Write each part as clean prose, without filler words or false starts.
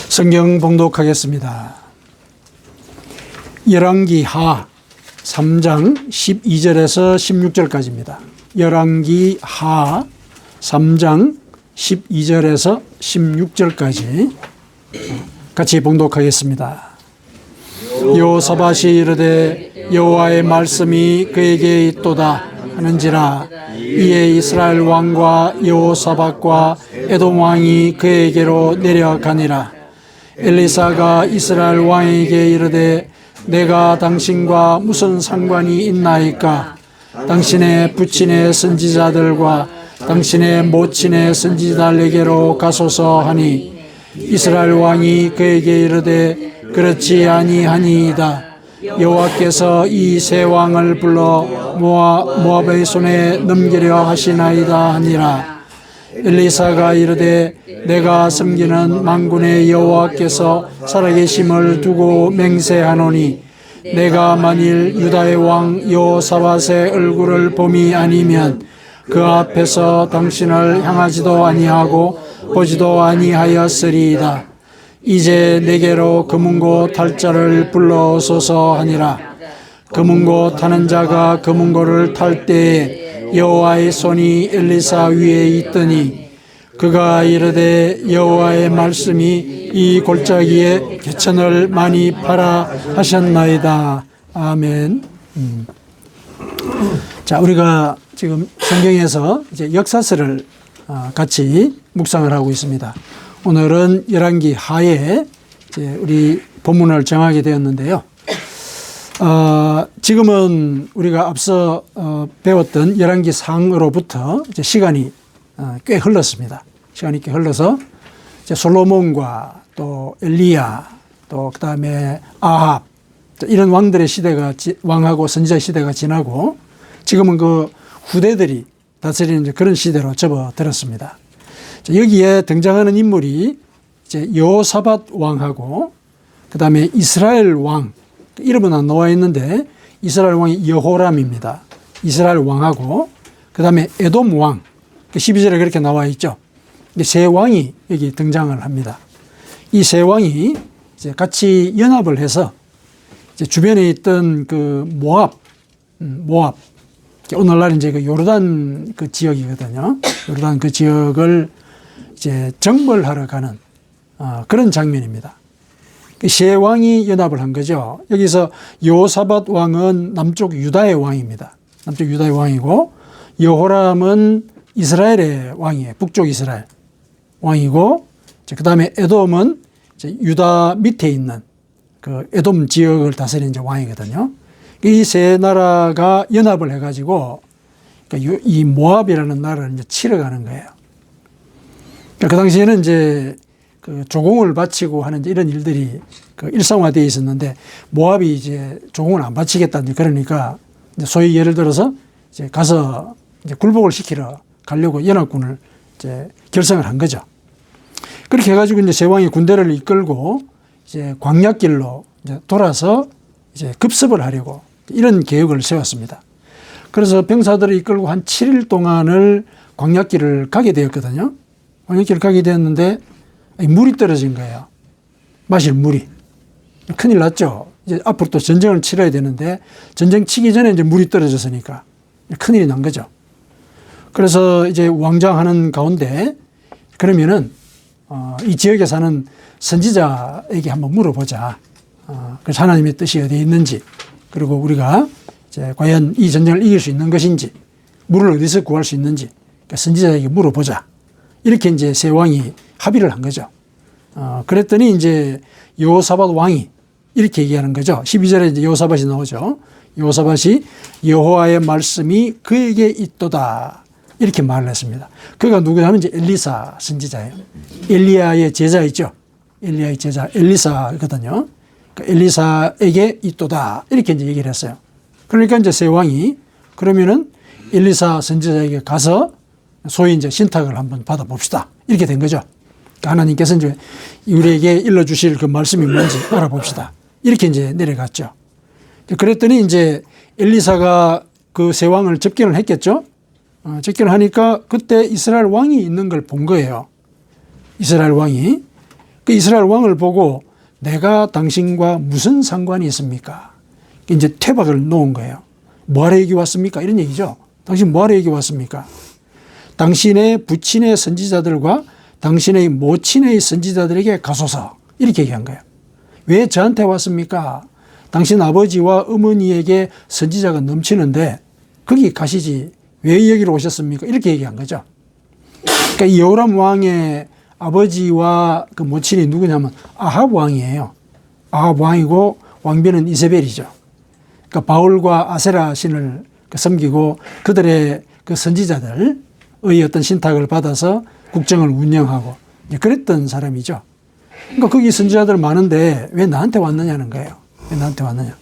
성경 봉독하겠습니다. 열왕기 하 3장 12절에서 16절까지입니다. 열왕기 하 3장 12절에서 16절까지 같이 봉독하겠습니다. 여호사밧이 이르되 여호와의 말씀이 그에게 있도다 하는지라. 이에 이스라엘 왕과 여호사밧과 에돔 왕이 그에게로 내려가니라. 엘리사가 이스라엘 왕에게 이르되 내가 당신과 무슨 상관이 있나이까? 당신의 부친의 선지자들과 당신의 모친의 선지자들에게로 가소서 하니, 이스라엘 왕이 그에게 이르되 그렇지 아니하니이다. 여호와께서 이 세 왕을 불러 모압의 손에 넘기려 하시나이다 하니라. 엘리사가 이르되 내가 섬기는 만군의 여호와께서 살아계심을 두고 맹세하노니, 내가 만일 유다의 왕 여호사밧의 얼굴을 봄이 아니면 그 앞에서 당신을 향하지도 아니하고 보지도 아니하였으리이다. 이제 내게로 금은고 탈 자를 불러소서 하니라. 금은고 타는 자가 금은고를 탈 때에 여호와의 손이 엘리사 위에 있더니, 그가 이르되 여호와의 말씀이 이 골짜기에 개천을 많이 파라 하셨나이다. 아멘. 자, 우리가 지금 성경에서 이제 역사서를 같이 묵상을 하고 있습니다. 오늘은 열왕기 하에 이제 우리 본문을 정하게 되었는데요. 지금은 우리가 앞서 배웠던 열왕기 상으로부터 이제 시간이 꽤 흘렀습니다. 시간이 꽤 흘러서 이제 솔로몬과 또 엘리야, 또 그다음에 아합, 이런 왕들의 시대가 왕하고 선지자 시대가 지나고 지금은 그 후대들이 다스리는 이제 그런 시대로 접어들었습니다. 여기에 등장하는 인물이 이제 여호사밧 왕하고 그다음에 이스라엘 왕, 이름은 안 나와 있는데 이스라엘 왕이 여호람입니다. 이스라엘 왕하고 그다음에 에돔 왕, 12절에 그렇게 나와 있죠. 세 왕이 여기 등장을 합니다. 이 세 왕이 이제 같이 연합을 해서 이제 주변에 있던 그 모압, 오늘날 이제 그 요르단 그 지역이거든요. 요르단 그 지역을 이제 정벌하러 가는 그런 장면입니다. 세 왕이 연합을 한 거죠. 여기서 여호사밧 왕은 남쪽 유다의 왕입니다. 남쪽 유다의 왕이고, 여호람은 이스라엘의 왕이에요. 북쪽 이스라엘 왕이고, 그 다음에 에돔은 유다 밑에 있는 그 에돔 지역을 다스리는 왕이거든요. 이 세 나라가 연합을 해가지고 이 모압이라는 나라를 이제 치러 가는 거예요. 그 당시에는 이제 그 조공을 바치고 하는 이런 일들이 그 일상화되어 있었는데, 모압이 이제 조공을 안 바치겠다, 그러니까 이제 소위 예를 들어서 이제 가서 이제 굴복을 시키러 가려고 연합군을 이제 결성을 한 거죠. 그렇게 해가지고 이제 세 왕이 군대를 이끌고 이제 광야길로 이제 돌아서 이제 급습을 하려고 이런 계획을 세웠습니다. 그래서 병사들을 이끌고 한 7일 동안을 광야길을 가게 되었거든요. 광야길을 가게 되었는데 물이 떨어진 거예요. 마실 물이. 큰일 났죠. 이제 앞으로 또 전쟁을 치러야 되는데 전쟁 치기 전에 이제 물이 떨어졌으니까 큰일이 난 거죠. 그래서 이제 왕장하는 가운데 그러면은 이 지역에 사는 선지자에게 한번 물어보자. 그래서 하나님의 뜻이 어디에 있는지, 그리고 우리가 이제 과연 이 전쟁을 이길 수 있는 것인지, 물을 어디서 구할 수 있는지, 그러니까 선지자에게 물어보자. 이렇게 이제 세 왕이 합의를 한 거죠. 그랬더니 이제 여호사밧 왕이 이렇게 얘기하는 거죠. 12절에 이제 여호사밧이 나오죠. 여호사밧이 여호와의 말씀이 그에게 있도다, 이렇게 말을 했습니다. 그가 누구냐면 이제 엘리사 선지자예요. 엘리야의 제자 있죠. 엘리야의 제자 엘리사거든요. 엘리사에게 있도다, 이렇게 이제 얘기를 했어요. 그러니까 이제 세 왕이 그러면은 엘리사 선지자에게 가서 소위 이제 신탁을 한번 받아봅시다, 이렇게 된 거죠. 그러니까 하나님께서 이제 우리에게 일러주실 그 말씀이 뭔지 알아봅시다, 이렇게 이제 내려갔죠. 그랬더니 이제 엘리사가 그 세 왕을 접견을 했겠죠. 접견을 하니까 그때 이스라엘 왕이 있는 걸 본 거예요. 이스라엘 왕이. 그 이스라엘 왕을 보고 내가 당신과 무슨 상관이 있습니까? 이제 퇴박을 놓은 거예요. 뭐하러 여기 왔습니까? 이런 얘기죠. 당신 뭐하러 여기 왔습니까? 당신의 부친의 선지자들과 당신의 모친의 선지자들에게 가소서. 이렇게 얘기한 거예요. 왜 저한테 왔습니까? 당신 아버지와 어머니에게 선지자가 넘치는데 거기 가시지 왜 여기로 오셨습니까? 이렇게 얘기한 거죠. 그러니까 이 여호람 왕의 아버지와 그 모친이 누구냐면 아합 왕이에요. 아합 왕이고 왕비는 이세벨이죠. 그러니까 바울과 아세라 신을 섬기고 그들의 그 선지자들의 어떤 신탁을 받아서 국정을 운영하고 그랬던 사람이죠. 그러니까 거기 선지자들 많은데 왜 나한테 왔느냐는 거예요. 왜 나한테 왔느냐.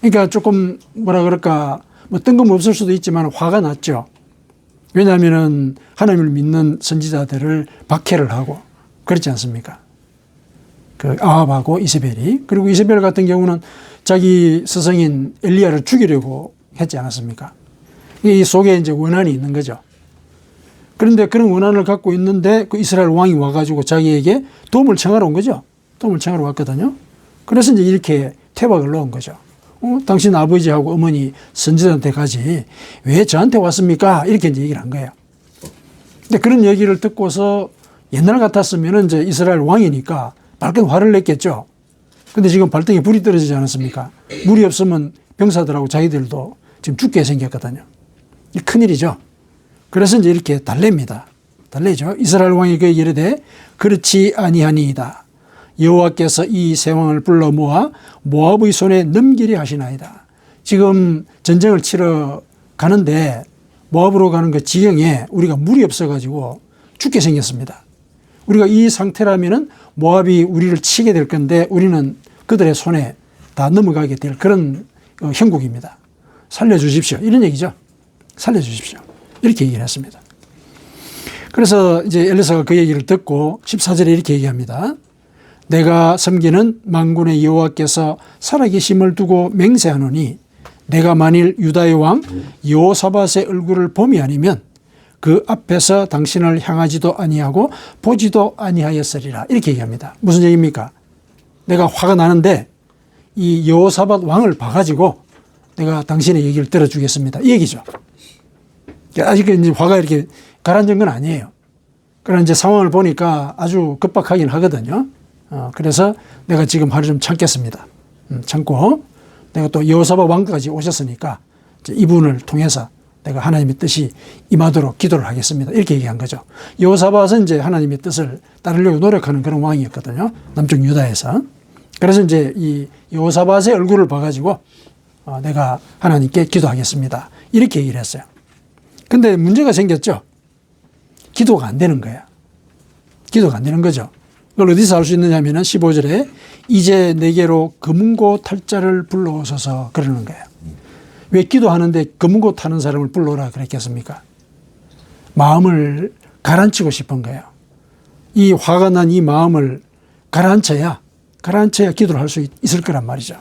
그러니까 조금 뭐라 그럴까 뭐 뜬금없을 수도 있지만 화가 났죠. 왜냐하면은 하나님을 믿는 선지자들을 박해를 하고 그렇지 않습니까? 그 아합하고 이세벨이. 그리고 이세벨 같은 경우는 자기 스승인 엘리야를 죽이려고 했지 않았습니까? 이 속에 이제 원한이 있는 거죠. 그런데 그런 원한을 갖고 있는데 그 이스라엘 왕이 와가지고 자기에게 도움을 청하러 온 거죠. 도움을 청하러 왔거든요. 그래서 이제 이렇게 퇴박을 놓은 거죠. 당신 아버지하고 어머니 선지자한테 가지 왜 저한테 왔습니까? 이렇게 이제 얘기를 한 거예요. 근데 그런 얘기를 듣고서 옛날 같았으면 이제 이스라엘 왕이니까 발끈 화를 냈겠죠. 근데 지금 발등에 불이 떨어지지 않았습니까? 물이 없으면 병사들하고 자기들도 지금 죽게 생겼거든요. 큰일이죠. 그래서 이제 이렇게 달랩니다. 달래죠. 이스라엘 왕이 그에게 이르되 그렇지 아니하니이다. 여호와께서 이 세 왕을 불러 모아 모압의 손에 넘기려 하시나이다. 지금 전쟁을 치러 가는데 모압으로 가는 그 지경에 우리가 물이 없어가지고 죽게 생겼습니다. 우리가 이 상태라면은 모압이 우리를 치게 될 건데 우리는 그들의 손에 다 넘어가게 될 그런 형국입니다. 살려주십시오. 이런 얘기죠. 살려주십시오. 이렇게 얘기를 했습니다. 그래서 이제 엘리사가 그 얘기를 듣고 14절에 이렇게 얘기합니다. 내가 섬기는 만군의 여호와께서 살아계심을 두고 맹세하노니 내가 만일 유다의 왕 여호사밧의 얼굴을 봄이 아니면 그 앞에서 당신을 향하지도 아니하고 보지도 아니하였으리라. 이렇게 얘기합니다. 무슨 얘기입니까? 내가 화가 나는데 이 여호사밧 왕을 봐가지고 내가 당신의 얘기를 들어주겠습니다. 이 얘기죠. 아직 이제 화가 이렇게 가라앉은 건 아니에요. 그러나 이제 상황을 보니까 아주 급박하긴 하거든요. 그래서 내가 지금 하루 좀 참겠습니다. 참고 내가 또 여호사밧 왕까지 오셨으니까 이분을 통해서 내가 하나님의 뜻이 임하도록 기도를 하겠습니다. 이렇게 얘기한 거죠. 여호사밧은 이제 하나님의 뜻을 따르려고 노력하는 그런 왕이었거든요. 남쪽 유다에서. 그래서 이제 이 여호사밧의 얼굴을 봐가지고 내가 하나님께 기도하겠습니다. 이렇게 얘기를 했어요. 근데 문제가 생겼죠. 기도가 안 되는 거야. 기도가 안 되는 거죠. 그걸 어디서 알 수 있느냐 하면 15절에 이제 내게로 검은고 탈자를 불러오소서 그러는 거예요. 왜 기도하는데 검은고 타는 사람을 불러오라 그랬겠습니까? 마음을 가라앉히고 싶은 거예요. 이 화가 난 이 마음을 가라앉혀야 기도를 할 수 있을 거란 말이죠.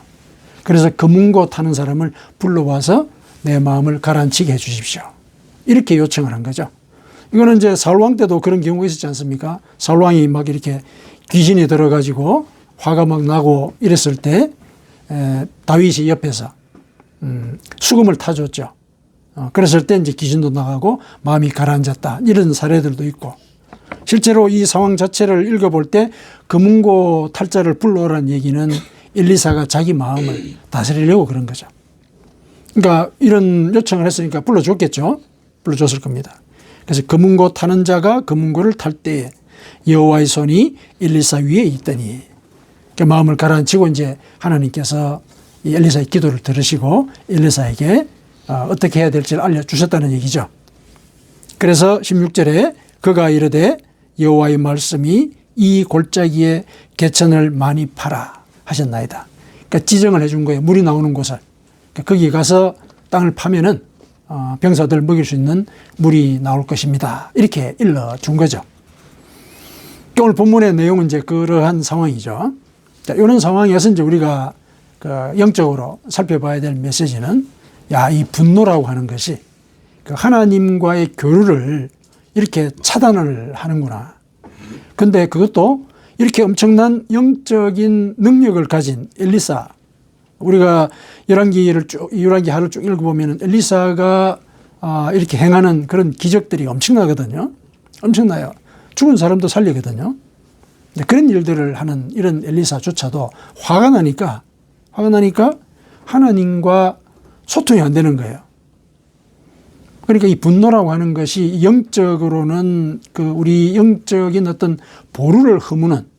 그래서 검은고 타는 사람을 불러와서 내 마음을 가라앉히게 해 주십시오. 이렇게 요청을 한 거죠. 이거는 이제 사울왕 때도 그런 경우가 있었지 않습니까? 사울왕이 막 이렇게 귀신이 들어가지고 화가 막 나고 이랬을 때 다윗이 옆에서 수금을 타줬죠. 그랬을 때 이제 귀신도 나가고 마음이 가라앉았다. 이런 사례들도 있고 실제로 이 상황 자체를 읽어볼 때 검은고 탈자를 불러오라는 얘기는 엘리사가 자기 마음을 다스리려고 그런 거죠. 그러니까 이런 요청을 했으니까 불러줬겠죠. 불러줬을 겁니다. 그래서 검은고 타는 자가 검은고를 탈 때에 여호와의 손이 엘리사 위에 있더니 그 마음을 가라앉히고 이제 하나님께서 이 엘리사의 기도를 들으시고 엘리사에게 어떻게 해야 될지를 알려주셨다는 얘기죠. 그래서 16절에 그가 이르되 여호와의 말씀이 이 골짜기에 개천을 많이 파라 하셨나이다. 그러니까 지정을 해준 거예요. 물이 나오는 곳을. 그러니까 거기 가서 땅을 파면은 병사들 먹일 수 있는 물이 나올 것입니다. 이렇게 일러준 거죠. 오늘 본문의 내용은 이제 그러한 상황이죠. 자, 이런 상황에서 이제 우리가 그 영적으로 살펴봐야 될 메시지는 이 분노라고 하는 것이 그 하나님과의 교류를 이렇게 차단을 하는구나. 근데 그것도 이렇게 엄청난 영적인 능력을 가진 엘리사, 우리가 열왕기하를 쭉 읽어보면 엘리사가 이렇게 행하는 그런 기적들이 엄청나거든요. 엄청나요. 죽은 사람도 살리거든요. 그런 일들을 하는 이런 엘리사조차도 화가 나니까 하나님과 소통이 안 되는 거예요. 그러니까 이 분노라고 하는 것이 영적으로는 우리 영적인 어떤 보루를 허무는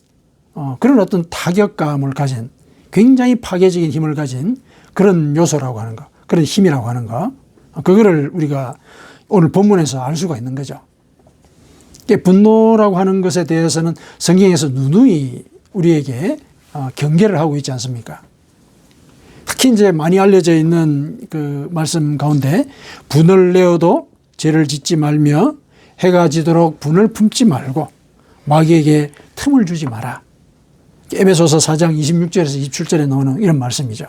그런 어떤 타격감을 가진 굉장히 파괴적인 힘을 가진 그런 요소라고 하는 거, 그런 힘이라고 하는 거, 그거를 우리가 오늘 본문에서 알 수가 있는 거죠. 분노라고 하는 것에 대해서는 성경에서 누누이 우리에게 경계를 하고 있지 않습니까? 특히 이제 많이 알려져 있는 그 말씀 가운데 분을 내어도 죄를 짓지 말며 해가 지도록 분을 품지 말고 마귀에게 틈을 주지 마라. 에베소서 4장 26절에서 27절에 나오는 이런 말씀이죠.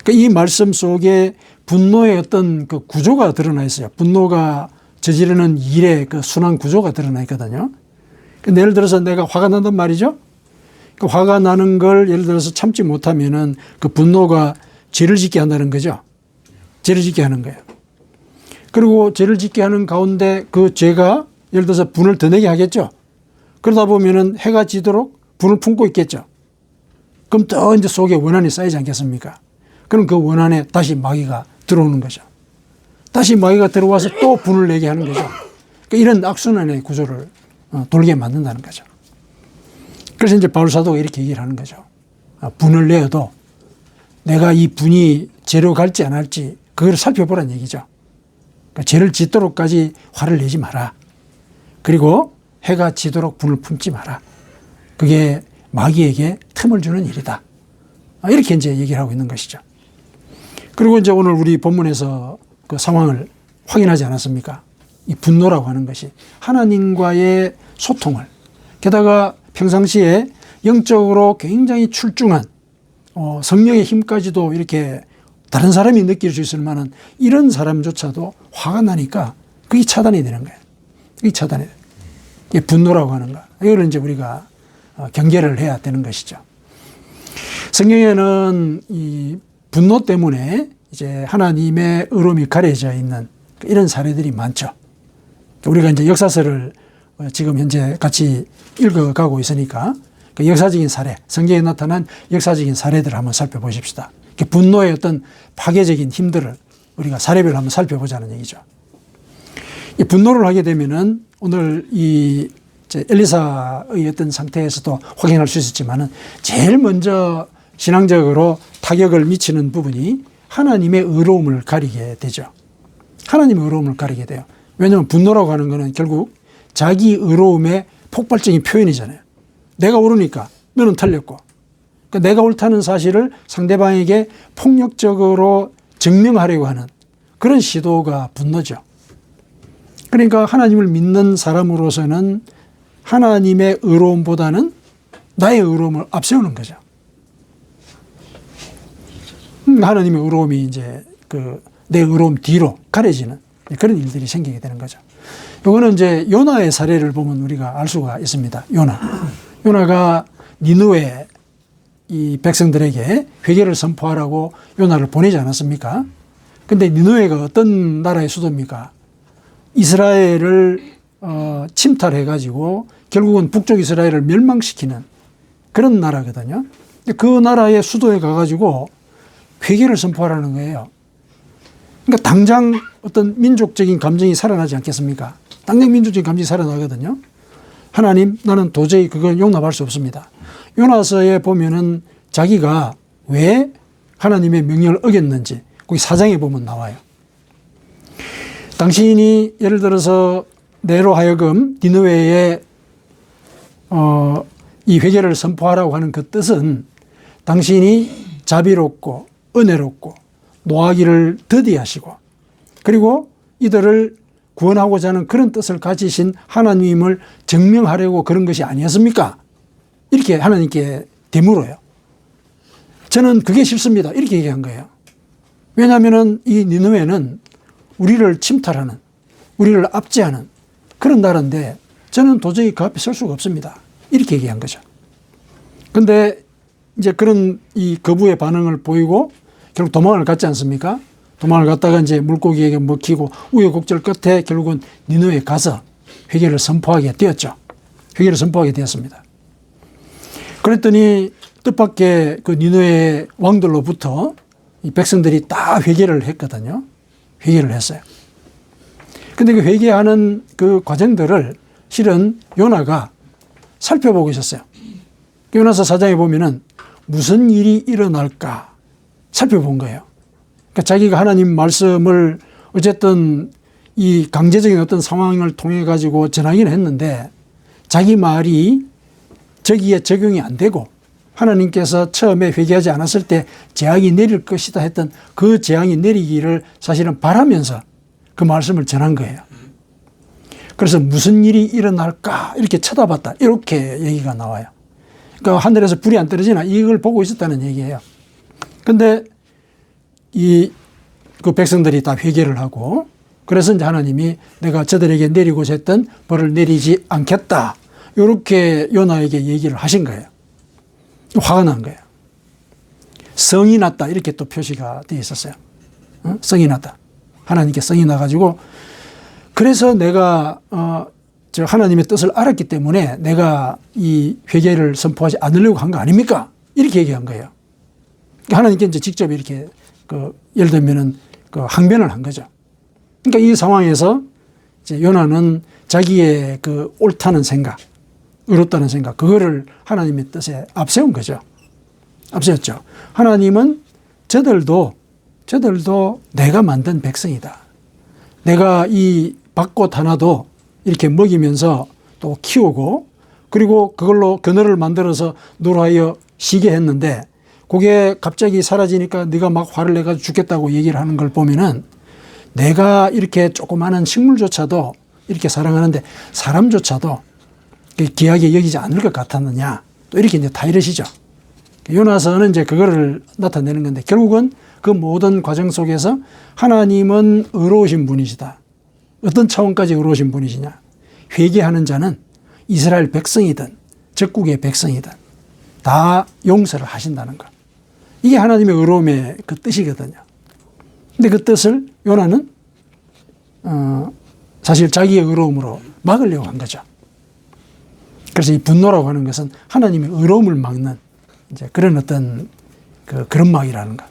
그러니까 이 말씀 속에 분노의 어떤 그 구조가 드러나 있어요. 분노가 저지르는 일의 그 순환 구조가 드러나 있거든요. 근데 예를 들어서 내가 화가 난단 말이죠. 그 화가 나는 걸 예를 들어서 참지 못하면은 그 분노가 죄를 짓게 한다는 거죠. 죄를 짓게 하는 거예요. 그리고 죄를 짓게 하는 가운데 그 죄가 예를 들어서 분을 더 내게 하겠죠. 그러다 보면은 해가 지도록 분을 품고 있겠죠. 그럼 또 이제 속에 원한이 쌓이지 않겠습니까? 그럼 그 원한에 다시 마귀가 들어오는 거죠. 다시 마귀가 들어와서 또 분을 내게 하는 거죠. 그러니까 이런 악순환의 구조를 돌게 만든다는 거죠. 그래서 이제 바울 사도가 이렇게 얘기를 하는 거죠. 분을 내어도 내가 이 분이 죄로 갈지 안 할지 그걸 살펴보라는 얘기죠. 그러니까 죄를 짓도록까지 화를 내지 마라. 그리고 해가 지도록 분을 품지 마라. 그게 마귀에게 틈을 주는 일이다. 이렇게 이제 얘기를 하고 있는 것이죠. 그리고 이제 오늘 우리 본문에서 그 상황을 확인하지 않았습니까? 이 분노라고 하는 것이 하나님과의 소통을, 게다가 평상시에 영적으로 굉장히 출중한 성령의 힘까지도 이렇게 다른 사람이 느낄 수 있을 만한 이런 사람조차도 화가 나니까 그게 차단이 되는 거예요. 그게 차단이 돼요. 이게 분노라고 하는 거. 이걸 이제 우리가 경계를 해야 되는 것이죠. 성경에는 이 분노 때문에 이제 하나님의 의로움이 가려져 있는 이런 사례들이 많죠. 우리가 이제 역사서를 지금 현재 같이 읽어가고 있으니까 그 역사적인 사례, 성경에 나타난 역사적인 사례들을 한번 살펴보십시다. 분노의 어떤 파괴적인 힘들을 우리가 사례별로 한번 살펴보자는 얘기죠. 이 분노를 하게 되면은 오늘 이 엘리사의 어떤 상태에서도 확인할 수 있었지만은 제일 먼저 신앙적으로 타격을 미치는 부분이 하나님의 의로움을 가리게 되죠. 하나님의 의로움을 가리게 돼요. 왜냐하면 분노라고 하는 것은 결국 자기 의로움의 폭발적인 표현이잖아요. 내가 옳으니까 너는 틀렸고, 그러니까 내가 옳다는 사실을 상대방에게 폭력적으로 증명하려고 하는 그런 시도가 분노죠. 그러니까 하나님을 믿는 사람으로서는 하나님의 의로움보다는 나의 의로움을 앞세우는 거죠. 하나님의 의로움이 이제 내 의로움 뒤로 가려지는 그런 일들이 생기게 되는 거죠. 이거는 이제 요나의 사례를 보면 우리가 알 수가 있습니다. 요나가 니느웨 이 백성들에게 회개를 선포하라고 요나를 보내지 않았습니까? 근데 니느웨가 어떤 나라의 수도입니까? 이스라엘을 침탈해가지고 결국은 북쪽 이스라엘을 멸망시키는 그런 나라거든요. 그 나라의 수도에 가가지고 회개를 선포하라는 거예요. 그러니까 당장 어떤 민족적인 감정이 살아나지 않겠습니까? 당장 민족적인 감정이 살아나거든요. 하나님, 나는 도저히 그걸 용납할 수 없습니다. 요나서에 보면은 자기가 왜 하나님의 명령을 어겼는지 거기 4장에 보면 나와요. 당신이 예를 들어서 내로 하여금 니느웨에 이 회개를 선포하라고 하는 그 뜻은 당신이 자비롭고 은혜롭고 노하기를 더디하시고 그리고 이들을 구원하고자 하는 그런 뜻을 가지신 하나님을 증명하려고 그런 것이 아니었습니까? 이렇게 하나님께 되물어요. 저는 그게 싫습니다. 이렇게 얘기한 거예요. 왜냐하면 이 니느웨는 우리를 침탈하는, 우리를 압제하는 그런 나라인데 저는 도저히 그 앞에 설 수가 없습니다. 이렇게 얘기한 거죠. 근데 이제 그런 이 거부의 반응을 보이고 결국 도망을 갔지 않습니까? 도망을 갔다가 이제 물고기에게 먹히고 우여곡절 끝에 결국은 니느웨에 가서 회개를 선포하게 되었죠. 회개를 선포하게 되었습니다. 그랬더니 뜻밖의 그 니느웨 왕들로부터 이 백성들이 다 회개를 했거든요. 회개를 했어요. 근데 그 회개하는 그 과정들을 실은 요나가 살펴보고 있었어요. 요나서 4장에 보면은 무슨 일이 일어날까 살펴본 거예요. 그러니까 자기가 하나님 말씀을 어쨌든 이 강제적인 어떤 상황을 통해 가지고 전하기는 했는데 자기 말이 저기에 적용이 안 되고 하나님께서 처음에 회개하지 않았을 때 재앙이 내릴 것이다 했던 그 재앙이 내리기를 사실은 바라면서 그 말씀을 전한 거예요. 그래서 무슨 일이 일어날까 이렇게 쳐다봤다 이렇게 얘기가 나와요. 그러니까 하늘에서 불이 안 떨어지나 이걸 보고 있었다는 얘기예요. 근데 그 백성들이 다 회개를 하고 그래서 이제 하나님이 내가 저들에게 내리고자 했던 벌을 내리지 않겠다 이렇게 요나에게 얘기를 하신 거예요. 화가 난 거예요. 성이 났다 이렇게 또 표시가 되어 있었어요. 성이 났다. 하나님께 성이 나가지고 그래서 내가 저 하나님의 뜻을 알았기 때문에 내가 이 회개를 선포하지 않으려고 한 거 아닙니까? 이렇게 얘기한 거예요. 하나님께 이제 직접 이렇게 예를 들면은 항변을 한 거죠. 그러니까 이 상황에서 이제 요나는 자기의 그 옳다는 생각, 의롭다는 생각, 그거를 하나님의 뜻에 앞세운 거죠. 앞세웠죠. 하나님은 저들도 내가 만든 백성이다. 내가 이 밭꽃 하나도 이렇게 먹이면서 또 키우고 그리고 그걸로 그늘을 만들어서 노루하여 쉬게 했는데 그게 갑자기 사라지니까 네가 막 화를 내가지고 죽겠다고 얘기를 하는 걸 보면은 내가 이렇게 조그마한 식물조차도 이렇게 사랑하는데 사람조차도 귀하게 여기지 않을 것 같았느냐. 또 이렇게 이제 다 이러시죠. 요나서는 이제 그거를 나타내는 건데 결국은 그 모든 과정 속에서 하나님은 의로우신 분이시다. 어떤 차원까지 의로우신 분이시냐. 회개하는 자는 이스라엘 백성이든 적국의 백성이든 다 용서를 하신다는 것. 이게 하나님의 의로움의 그 뜻이거든요. 근데 그 뜻을 요나는 사실 자기의 의로움으로 막으려고 한 거죠. 그래서 이 분노라고 하는 것은 하나님의 의로움을 막는 이제 그런 어떤 그런 막이라는 것.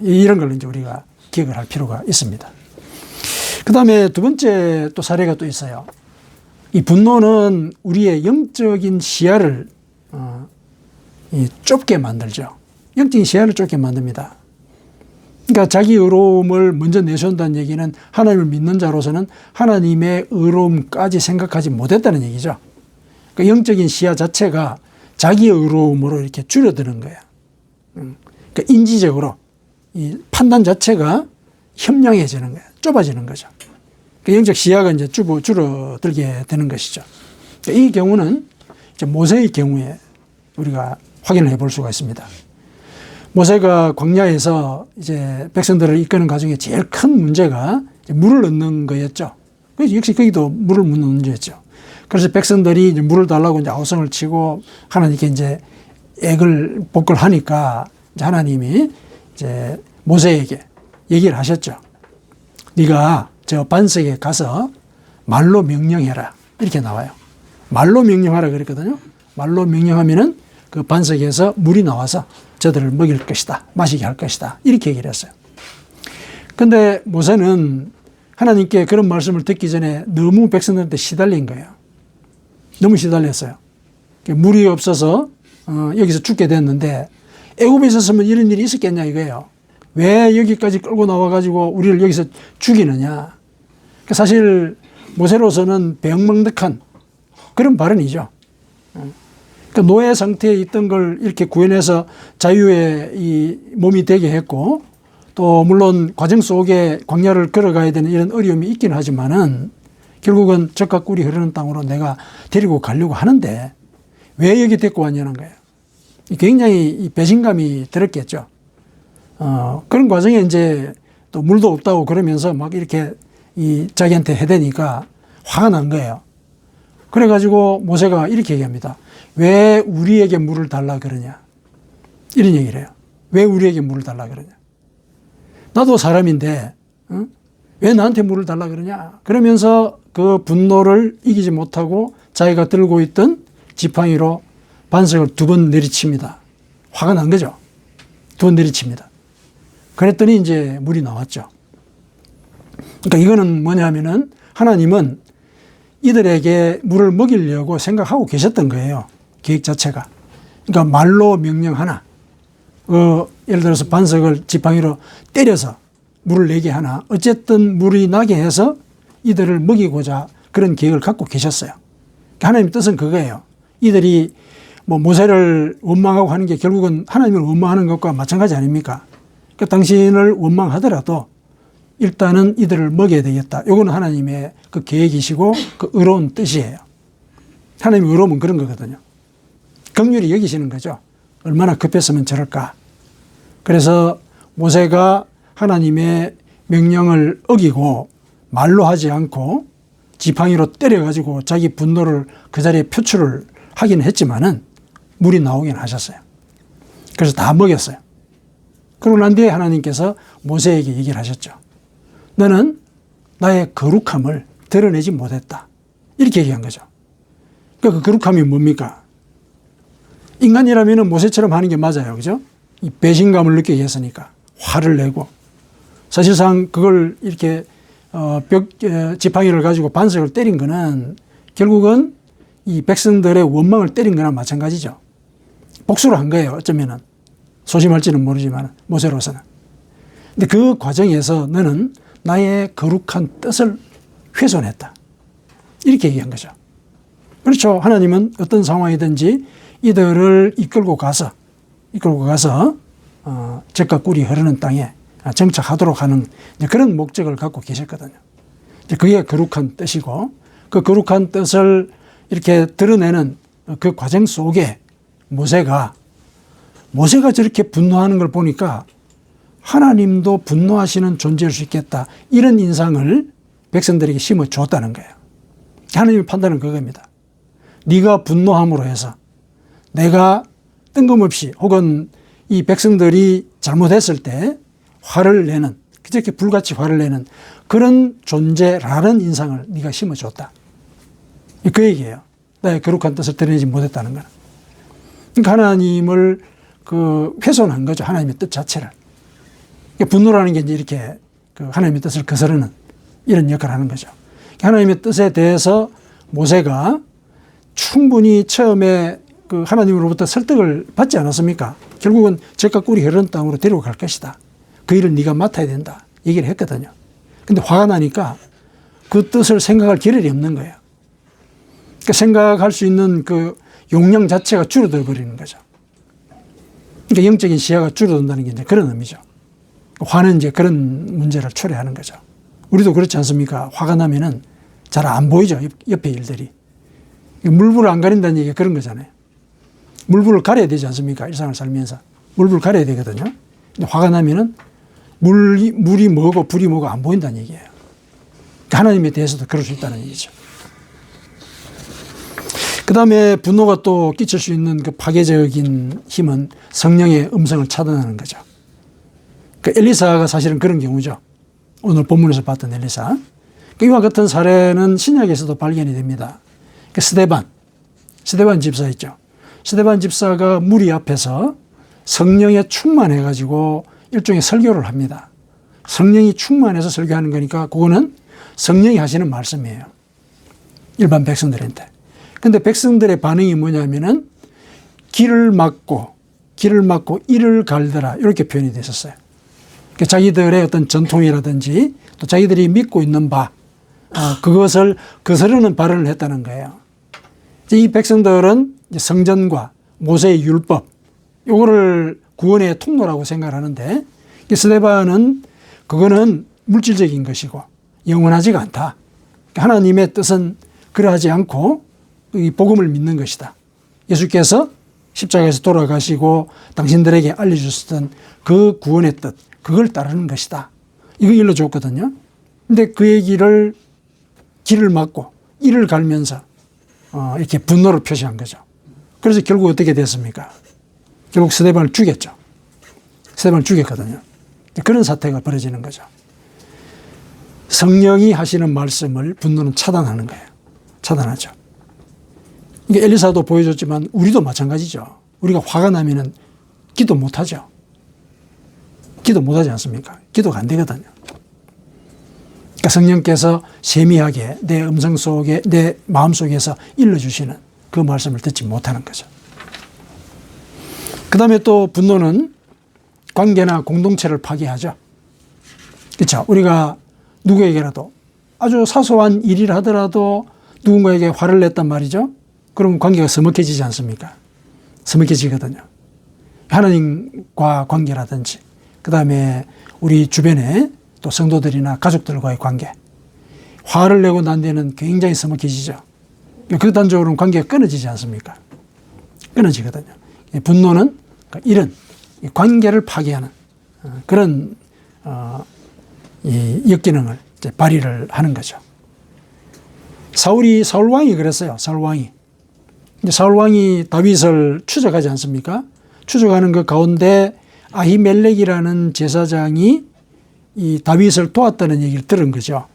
이런 걸 이제 우리가 기억을 할 필요가 있습니다. 그 다음에 두 번째 또 사례가 또 있어요. 이 분노는 우리의 영적인 시야를 좁게 만들죠. 영적인 시야를 좁게 만듭니다. 그러니까 자기 의로움을 먼저 내세운다는 얘기는 하나님을 믿는 자로서는 하나님의 의로움까지 생각하지 못했다는 얘기죠. 그러니까 영적인 시야 자체가 자기의 의로움으로 이렇게 줄어드는 거예요. 그러니까 인지적으로 이 판단 자체가 현명해지는 거예요. 좁아지는 거죠. 그러니까 영적 시야가 이제 줄어들게 되는 것이죠. 그러니까 이 경우는 이제 모세의 경우에 우리가 확인을 해볼 수가 있습니다. 모세가 광야에서 이제 백성들을 이끄는 과정에 제일 큰 문제가 물을 얻는 거였죠. 그래서 역시 거기도 물을 묻는 문제였죠. 그래서 백성들이 이제 물을 달라고 이제 아우성을 치고 하나님께 이제 복을 하니까 이제 하나님이 이제 모세에게 얘기를 하셨죠. 네가 저 반석에 가서 말로 명령해라. 이렇게 나와요. 말로 명령하라 그랬거든요. 말로 명령하면은 그 반석에서 물이 나와서 저들을 먹일 것이다. 마시게 할 것이다. 이렇게 얘기를 했어요. 근데 모세는 하나님께 그런 말씀을 듣기 전에 너무 백성들한테 시달린 거예요. 너무 시달렸어요. 물이 없어서 여기서 죽게 됐는데 애굽에 있었으면 이런 일이 있었겠냐 이거예요. 왜 여기까지 끌고 나와가지고 우리를 여기서 죽이느냐. 사실 모세로서는 배은망덕한 그런 발언이죠. 그러니까 노예 상태에 있던 걸 이렇게 구해내서 자유의 이 몸이 되게 했고 또 물론 과정 속에 광야를 걸어가야 되는 이런 어려움이 있긴 하지만은 결국은 젖과 꿀이 흐르는 땅으로 내가 데리고 가려고 하는데 왜 여기 데리고 왔냐는 거예요. 굉장히 배신감이 들었겠죠. 그런 과정에 이제 또 물도 없다고 그러면서 막 이렇게 자기한테 해대니까 화가 난 거예요. 그래가지고 모세가 이렇게 얘기합니다. 왜 우리에게 물을 달라 그러냐. 이런 얘기를 해요. 왜 우리에게 물을 달라 그러냐. 나도 사람인데 왜 나한테 물을 달라 그러냐. 그러면서 그 분노를 이기지 못하고 자기가 들고 있던 지팡이로 반석을 2번 내리칩니다. 화가 난 거죠. 2번 내리칩니다. 그랬더니 이제 물이 나왔죠. 그러니까 이거는 뭐냐면은 하나님은 이들에게 물을 먹이려고 생각하고 계셨던 거예요. 계획 자체가. 그러니까 말로 명령 하나, 예를 들어서 반석을 지팡이로 때려서 물을 내게 하나, 어쨌든 물이 나게 해서 이들을 먹이고자 그런 계획을 갖고 계셨어요. 하나님 뜻은 그거예요. 이들이 뭐 모세를 원망하고 하는 게 결국은 하나님을 원망하는 것과 마찬가지 아닙니까? 그러니까 당신을 원망하더라도 일단은 이들을 먹여야 되겠다. 이거는 하나님의 그 계획이시고 그 의로운 뜻이에요. 하나님의 의로움은 그런 거거든요. 긍휼히 여기시는 거죠. 얼마나 급했으면 저럴까. 그래서 모세가 하나님의 명령을 어기고 말로 하지 않고 지팡이로 때려가지고 자기 분노를 그 자리에 표출을 하긴 했지만은 물이 나오긴 하셨어요. 그래서 다 먹였어요. 그러고 난 뒤에 하나님께서 모세에게 얘기를 하셨죠. 너는 나의 거룩함을 드러내지 못했다. 이렇게 얘기한 거죠. 그러니까 그 거룩함이 뭡니까? 인간이라면 모세처럼 하는 게 맞아요. 그죠? 이 배신감을 느끼게 했으니까. 화를 내고. 사실상 그걸 이렇게 지팡이를 가지고 반석을 때린 거는 결국은 이 백성들의 원망을 때린 거나 마찬가지죠. 복수를 한 거예요. 어쩌면은. 소심할지는 모르지만 모세로서는. 근데 그 과정에서 너는 나의 거룩한 뜻을 훼손했다. 이렇게 얘기한 거죠. 그렇죠. 하나님은 어떤 상황이든지 이들을 이끌고 가서 젖과 꿀이 흐르는 땅에 정착하도록 하는 그런 목적을 갖고 계셨거든요. 그게 거룩한 뜻이고 그 거룩한 뜻을 이렇게 드러내는 그 과정 속에 모세가 저렇게 분노하는 걸 보니까 하나님도 분노하시는 존재일 수 있겠다. 이런 인상을 백성들에게 심어주었다는 거예요. 하나님의 판단은 그겁니다. 네가 분노함으로 해서 내가 뜬금없이 혹은 이 백성들이 잘못했을 때 화를 내는, 그저께 불같이 화를 내는 그런 존재라는 인상을 네가 심어줬다. 그 얘기예요. 나의 거룩한 뜻을 드러내지 못했다는 거는. 그러니까 하나님을 훼손한 거죠. 하나님의 뜻 자체를. 분노라는 게 이제 이렇게 하나님의 뜻을 거스르는 이런 역할을 하는 거죠. 하나님의 뜻에 대해서 모세가 충분히 처음에 하나님으로부터 설득을 받지 않았습니까? 결국은 젖과 꿀이 흐르는 땅으로 데리고 갈 것이다. 그 일을 네가 맡아야 된다. 얘기를 했거든요. 근데 화가 나니까 그 뜻을 생각할 겨를이 없는 거예요. 그러니까 생각할 수 있는 그 용량 자체가 줄어들어 버리는 거죠. 그러니까 영적인 시야가 줄어든다는 게 이제 그런 의미죠. 화는 이제 그런 문제를 초래하는 거죠. 우리도 그렇지 않습니까? 화가 나면은 잘 안 보이죠. 옆에 일들이. 물불을 안 가린다는 얘기가 그런 거잖아요. 물불을 가려야 되지 않습니까? 일상을 살면서. 물불을 가려야 되거든요. 근데 화가 나면은 물이 뭐고 불이 뭐고 안 보인다는 얘기예요. 그러니까 하나님에 대해서도 그럴 수 있다는 얘기죠. 그 다음에 분노가 또 끼칠 수 있는 그 파괴적인 힘은 성령의 음성을 차단하는 거죠. 그 엘리사가 사실은 그런 경우죠. 오늘 본문에서 봤던 엘리사. 이와 같은 사례는 신약에서도 발견이 됩니다. 그 스데반 집사 있죠. 스데반 집사가 무리 앞에서 성령에 충만해가지고 일종의 설교를 합니다. 성령이 충만해서 설교하는 거니까 그거는 성령이 하시는 말씀이에요. 일반 백성들한테. 근데 백성들의 반응이 뭐냐면은 길을 막고 이를 갈더라 이렇게 표현이 됐었어요. 그러니까 자기들의 어떤 전통이라든지 또 자기들이 믿고 있는 바 그것을 거스르는 발언을 했다는 거예요. 이 백성들은 성전과 모세의 율법 요거를 구원의 통로라고 생각을 하는데 스데반은 그거는 물질적인 것이고 영원하지가 않다. 하나님의 뜻은 그러하지 않고 이 복음을 믿는 것이다. 예수께서 십자가에서 돌아가시고 당신들에게 알려주셨던 그 구원의 뜻, 그걸 따르는 것이다. 이거 일러줬거든요. 근데 그 얘기를 길을 막고 이를 갈면서 이렇게 분노를 표시한 거죠. 그래서 결국 어떻게 됐습니까? 결국 스데반을 죽였죠. 스데반을 죽였거든요. 그런 사태가 벌어지는 거죠. 성령이 하시는 말씀을 분노는 차단하는 거예요. 차단하죠. 이게 엘리사도 보여줬지만 우리도 마찬가지죠. 우리가 화가 나면은 기도 못하죠. 기도 못하지 않습니까? 기도가 안 되거든요. 그러니까 성령께서 세미하게 내 음성 속에, 내 마음 속에서 일러주시는 그 말씀을 듣지 못하는 거죠. 그 다음에 또 분노는 관계나 공동체를 파괴하죠. 그렇죠. 우리가 누구에게라도 아주 사소한 일이라 하더라도 누군가에게 화를 냈단 말이죠. 그러면 관계가 서먹해지지 않습니까? 서먹해지거든요. 하나님과 관계라든지, 그 다음에 우리 주변에 또 성도들이나 가족들과의 관계. 화를 내고 난 데는 굉장히 서먹해지죠. 극단적으로는 관계가 끊어지지 않습니까? 끊어지거든요. 분노는 이런 관계를 파괴하는 그런 이 역기능을 이제 발휘를 하는 거죠. 사울 왕이 그랬어요. 사울 왕이. 사울 왕이 다윗을 추적하지 않습니까? 추적하는 그 가운데 아히멜렉이라는 제사장이 이 다윗을 도왔다는 얘기를 들은 거죠.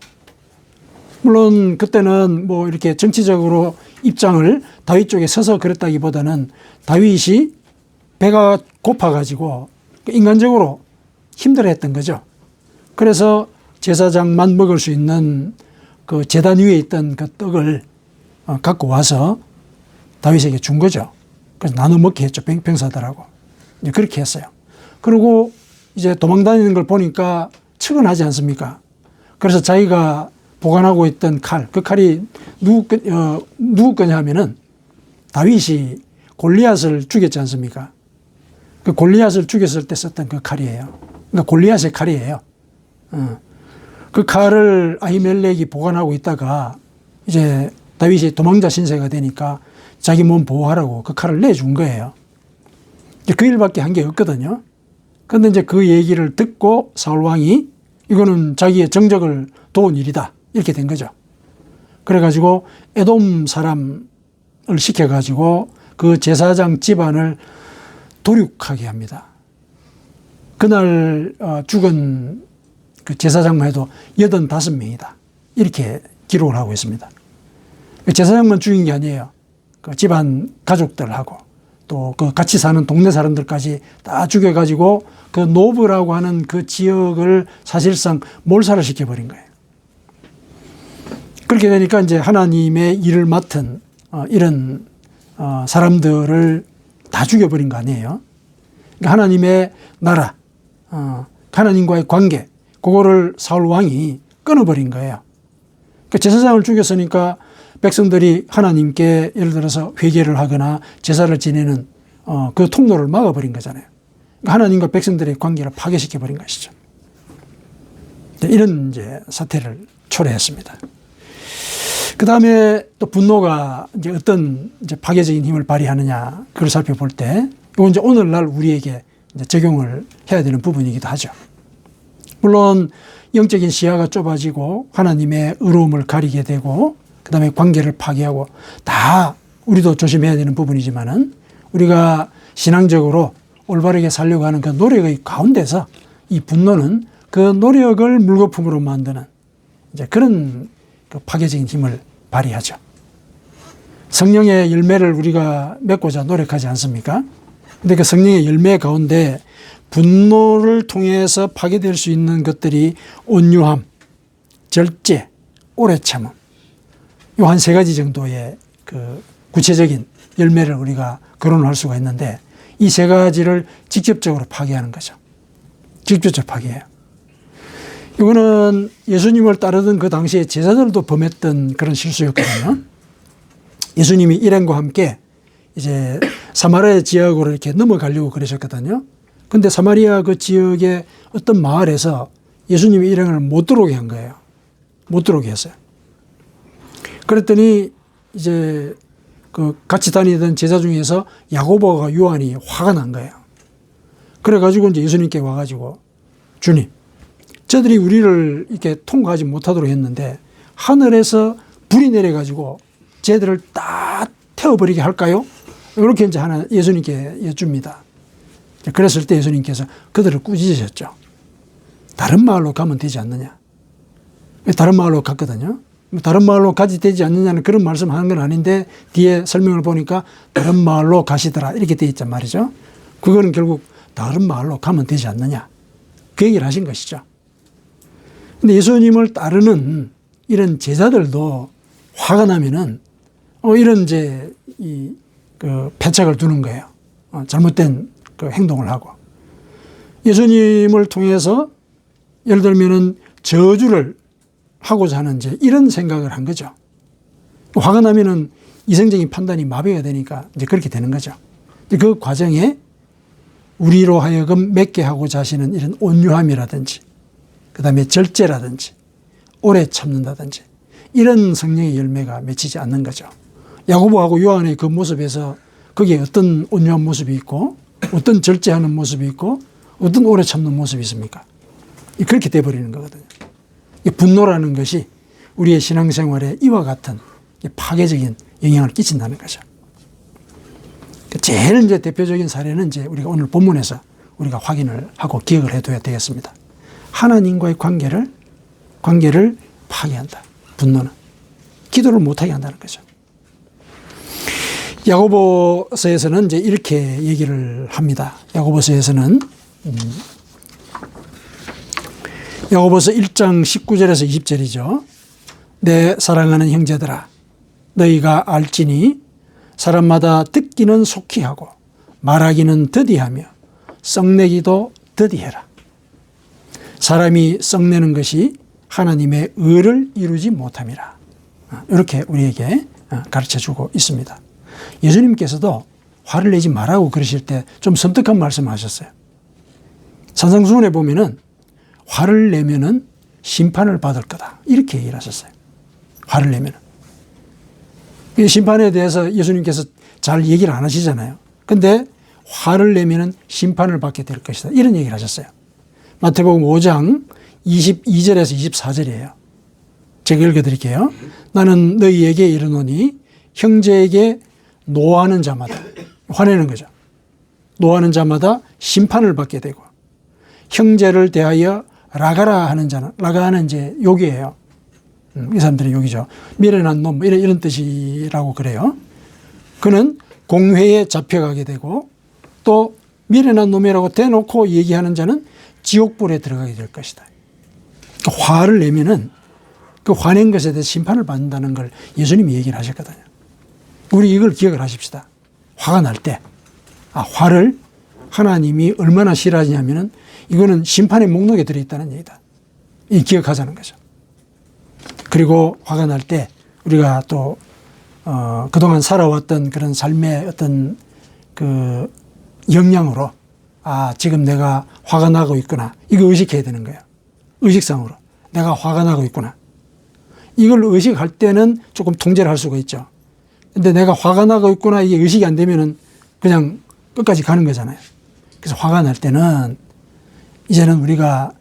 물론 그때는 뭐 이렇게 정치적으로 입장을 다윗 쪽에 서서 그랬다기보다는 다윗이 배가 고파가지고 인간적으로 힘들어했던 거죠. 그래서 제사장만 먹을 수 있는 그 제단 위에 있던 그 떡을 갖고 와서 다윗에게 준 거죠. 그래서 나눠 먹게 했죠. 병사들하고. 이제 그렇게 했어요. 그리고 이제 도망다니는 걸 보니까 측은하지 않습니까? 그래서 자기가 보관하고 있던 칼, 그 칼이 누구 거냐 하면은 다윗이 골리앗을 죽였지 않습니까? 그 골리앗을 죽였을 때 썼던 그 칼이에요. 그러니까 골리앗의 칼이에요. 그 칼을 아히멜렉이 보관하고 있다가 이제 다윗이 도망자 신세가 되니까 자기 몸 보호하라고 그 칼을 내준 거예요. 그 일밖에 한 게 없거든요. 그런데 이제 그 얘기를 듣고 사울 왕이 이거는 자기의 정적을 도운 일이다. 이렇게 된 거죠. 그래가지고 에돔 사람을 시켜가지고 그 제사장 집안을 도륙하게 합니다. 그날 죽은 그 제사장만 해도 85명이다. 이렇게 기록을 하고 있습니다. 제사장만 죽인 게 아니에요. 그 집안 가족들하고 또 그 같이 사는 동네 사람들까지 다 죽여가지고 그 노브라고 하는 그 지역을 사실상 몰살을 시켜버린 거예요. 그렇게 되니까 이제 하나님의 일을 맡은 이런 사람들을 다 죽여버린 거 아니에요. 그러니까 하나님의 나라, 하나님과의 관계, 그거를 사울 왕이 끊어버린 거예요. 그러니까 제사장을 죽였으니까 백성들이 하나님께 예를 들어서 회개를 하거나 제사를 지내는 그 통로를 막아버린 거잖아요. 그러니까 하나님과 백성들의 관계를 파괴시켜버린 것이죠. 이런 이제 사태를 초래했습니다. 그 다음에 또 분노가 이제 어떤 이제 파괴적인 힘을 발휘하느냐, 그걸 살펴볼 때, 이건 이제 오늘날 우리에게 이제 적용을 해야 되는 부분이기도 하죠. 물론 영적인 시야가 좁아지고 하나님의 의로움을 가리게 되고, 그 다음에 관계를 파괴하고, 다 우리도 조심해야 되는 부분이지만은, 우리가 신앙적으로 올바르게 살려고 하는 그 노력의 가운데서 이 분노는 그 노력을 물거품으로 만드는 이제 그런 그 파괴적인 힘을 발휘하죠. 성령의 열매를 우리가 맺고자 노력하지 않습니까? 근데 그 성령의 열매 가운데 분노를 통해서 파괴될 수 있는 것들이 온유함, 절제, 오래 참음. 요 한 3가지 정도의 그 구체적인 열매를 우리가 거론할 수가 있는데, 이 3가지를 직접적으로 파괴하는 거죠. 직접적으로 파괴해요. 이거는 예수님을 따르던 그 당시에 제자들도 범했던 그런 실수였거든요. 예수님이 일행과 함께 이제 사마리아 지역으로 이렇게 넘어가려고 그러셨거든요. 근데 사마리아 그 지역의 어떤 마을에서 예수님이 일행을 못 들어오게 한 거예요. 못 들어오게 했어요. 그랬더니 이제 그 같이 다니던 제자 중에서 야고보가 요한이 화가 난 거예요. 그래가지고 이제 예수님께 와가지고, 주님, 저들이 우리를 이렇게 통과하지 못하도록 했는데 하늘에서 불이 내려가지고 쟤들을 다 태워버리게 할까요? 이렇게 이제 하나 예수님께 여쭙니다. 그랬을 때 예수님께서 그들을 꾸짖으셨죠. 다른 마을로 가면 되지 않느냐. 다른 마을로 갔거든요. 다른 마을로 가지 되지 않느냐는 그런 말씀하는 건 아닌데 뒤에 설명을 보니까 다른 마을로 가시더라 이렇게 돼 있단 말이죠. 그거는 결국 다른 마을로 가면 되지 않느냐 그 얘기를 하신 것이죠. 근데 예수님을 따르는 이런 제자들도 화가 나면은 이런 이제 그 패착을 두는 거예요. 잘못된 그 행동을 하고 예수님을 통해서 예를 들면은 저주를 하고자 하는 이제 이런 생각을 한 거죠. 화가 나면은 이성적인 판단이 마비가 되니까 이제 그렇게 되는 거죠. 그 과정에 우리로 하여금 맺게 하고자 하시는 이런 온유함이라든지 그다음에 절제라든지 오래 참는다든지 이런 성령의 열매가 맺히지 않는 거죠. 야고보하고 요한의 그 모습에서 거기에 어떤 온유한 모습이 있고 어떤 절제하는 모습이 있고 어떤 오래 참는 모습이 있습니까? 그렇게 돼버리는 거거든요. 분노라는 것이 우리의 신앙생활에 이와 같은 파괴적인 영향을 끼친다는 거죠. 제일 이제 대표적인 사례는 이제 우리가 오늘 본문에서 우리가 확인을 하고 기억을 해둬야 되겠습니다. 하나님과의 관계를 파괴한다. 분노는 기도를 못하게 한다는 거죠. 야고보서에서는 이제 이렇게 얘기를 합니다. 야고보서에서는 야고보서 1장 19절에서 20절이죠. 내 사랑하는 형제들아 너희가 알지니 사람마다 듣기는 속히 하고 말하기는 더디하며 썩내기도 더디해라. 사람이 썩내는 것이 하나님의 의를 이루지 못함이라. 이렇게 우리에게 가르쳐주고 있습니다. 예수님께서도 화를 내지 말라고 그러실 때 좀 섬뜩한 말씀을 하셨어요. 산상수훈에 보면은 화를 내면은 심판을 받을 거다. 이렇게 얘기를 하셨어요. 화를 내면은. 이 심판에 대해서 예수님께서 잘 얘기를 안 하시잖아요. 근데 화를 내면은 심판을 받게 될 것이다. 이런 얘기를 하셨어요. 마태복음 5장 22절에서 24절이에요. 제가 읽어드릴게요. 나는 너희에게 이르노니 형제에게 노하는 자마다 화내는 거죠. 노하는 자마다 심판을 받게 되고 형제를 대하여 라가라 하는 자는 라가는 이제 욕이에요. 이 사람들의 욕이죠. 미련한 놈 이런 뜻이라고 그래요. 그는 공회에 잡혀가게 되고 또 미련한 놈이라고 대놓고 얘기하는 자는 지옥불에 들어가게 될 것이다. 화를 내면은 그 화낸 것에 대해 심판을 받는다는 걸 예수님이 얘기를 하셨거든요. 우리 이걸 기억을 하십시다. 화가 날 때, 화를 하나님이 얼마나 싫어하냐면은 이거는 심판의 목록에 들어있다는 얘기다. 이 기억하자는 거죠. 그리고 화가 날 때 우리가 또 그동안 살아왔던 그런 삶의 어떤 그 역량으로 지금 내가 화가 나고 있구나. 이거 의식해야 되는 거예요. 의식상으로. 내가 화가 나고 있구나. 이걸 의식할 때는 조금 통제를 할 수가 있죠. 근데 내가 화가 나고 있구나 이게 의식이 안 되면은 그냥 끝까지 가는 거잖아요. 그래서 화가 날 때는 이제는 우리가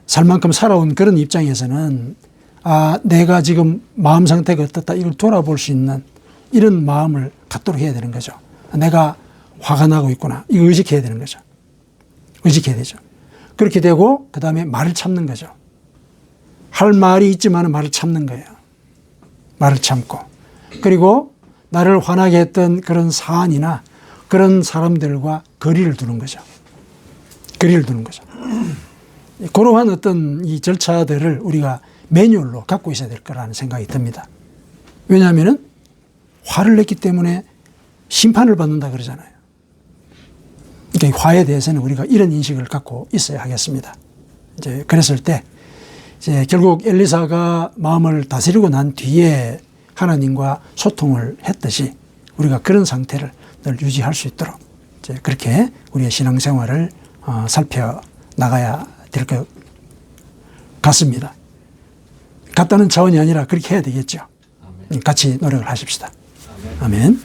살 만큼 살아온 그런 입장에서는 내가 지금 마음 상태가 어떻다 이걸 돌아볼 수 있는 이런 마음을 갖도록 해야 되는 거죠. 내가 화가 나고 있구나. 이거 의식해야 되는 거죠. 의식해야 되죠. 그렇게 되고 그 다음에 말을 참는 거죠. 할 말이 있지만 말을 참는 거예요. 말을 참고. 그리고 나를 화나게 했던 그런 사안이나 그런 사람들과 거리를 두는 거죠. 거리를 두는 거죠. 그러한 어떤 이 절차들을 우리가 매뉴얼로 갖고 있어야 될 거라는 생각이 듭니다. 왜냐하면은 화를 냈기 때문에 심판을 받는다 그러잖아요. 그러니까 화에 대해서는 우리가 이런 인식을 갖고 있어야 하겠습니다. 이제 그랬을 때 이제 결국 엘리사가 마음을 다스리고 난 뒤에 하나님과 소통을 했듯이 우리가 그런 상태를 늘 유지할 수 있도록 이제 그렇게 우리의 신앙생활을 살펴 나가야 될 것 같습니다. 같다는 차원이 아니라 그렇게 해야 되겠죠. 같이 노력을 하십시다. 아멘.